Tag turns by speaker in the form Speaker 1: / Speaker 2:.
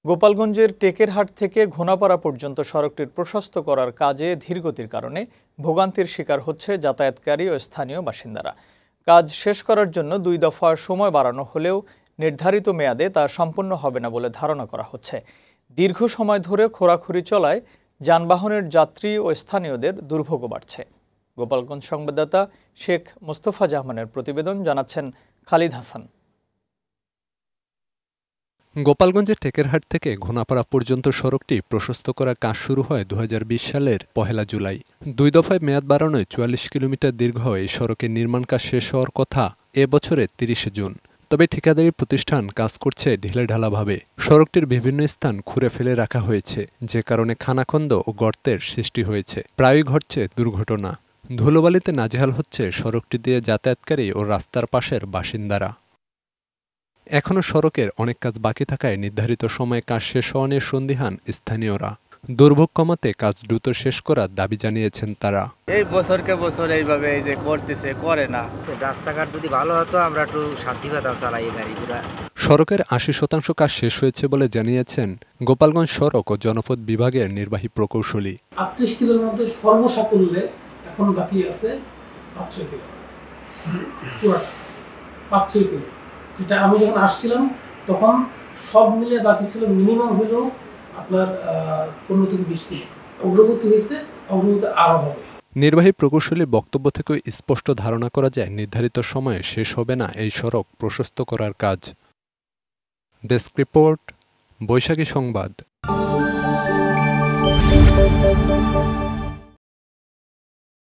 Speaker 1: গোপালগঞ্জের টেকেরহাট থেকে ঘোনাপাড়া পর্যন্ত সড়কটির প্রশস্ত করার কাজে ধীরগতির কারণে ভোগান্তির শিকার হচ্ছে যাতায়াতকারী ও স্থানীয় বাসিন্দারা। কাজ শেষ করার জন্য 2 দফা সময় বাড়ানো হলেও নির্ধারিত মেয়াদে তা সম্পন্ন হবে না বলে ধারণা করা হচ্ছে। দীর্ঘ সময় ধরে খোঁড়াখুঁড়ি চলায় যানবাহনের যাত্রী ও স্থানীয়দের দুর্ভোগ বাড়ছে। গোপালগঞ্জ সংবাদদাতা শেখ মোস্তফা জাহানের প্রতিবেদন, জানাচ্ছেন খালিদ হাসান।
Speaker 2: গোপালগঞ্জের টেকেরহাট থেকে ঘোনাপাড়া পর্যন্ত সড়কটি প্রশস্ত করার কাজ শুরু হয় 2020 সালের 1 জুলাই। 2 দফায় মেয়াদ বাড়ানোয় 44 কিলোমিটার দীর্ঘ এই সড়কের নির্মাণ কাজ শেষ হওয়ার কথা এ বছরের 30 জুন। তবে ঠিকাদারি প্রতিষ্ঠান কাজ করছে ঢিলেঢালাভাবে। সড়কটির বিভিন্ন স্থান খুঁড়ে ফেলে রাখা হয়েছে, যে কারণে খানাখন্দ ও গর্তের সৃষ্টি হয়েছে। প্রায়ই ঘটছে দুর্ঘটনা। ধুলোবালিতে নাজেহাল হচ্ছে সড়কটি দিয়ে যাতায়াতকারী ও রাস্তার পাশের বাসিন্দারা। এখনও সড়কের অনেক কাজ বাকি থাকায় নির্ধারিত সময়ে কাজ শেষ হওয়া নিয়ে সন্দিহান স্থানীয়রা। দুর্ভোগ কমাতে কাজ দ্রুত শেষ করার দাবি জানিয়েছেন তারা।
Speaker 3: এই বছরকে বছর এইভাবে এই যে করতেছে, করে না।
Speaker 4: রাস্তাঘাট যদি ভালো হতো আমরা একটু শান্তি পেতাম চালাই গাড়িগুলা।
Speaker 2: সড়কের 80% কাজ শেষ হয়েছে বলে জানিয়েছেন গোপালগঞ্জ সড়ক ও জনপথ বিভাগের নির্বাহী প্রকৌশলী।
Speaker 5: 38 কিলোর মধ্যে সর্বসাকুল্যে এখন বাকি আছে 5 কিলো, পুরোটা 5 কিলো। যেটা আমি যখন আসছিলাম তখন সব মিলে বাকি ছিল মিনিমাম হলেও আপনার 15 থেকে 20 কিলো। অগ্রগতি হয়েছে, অগ্রগতি আরো হবে।
Speaker 2: নির্বাহী প্রকৌশলীর বক্তব্য থেকে স্পষ্ট ধারণা করা যায় নির্ধারিত সময়ে শেষ হবে না এই সড়ক প্রশস্ত করার কাজ। ডেস্ক রিপোর্ট, বৈশাখী সংবাদ।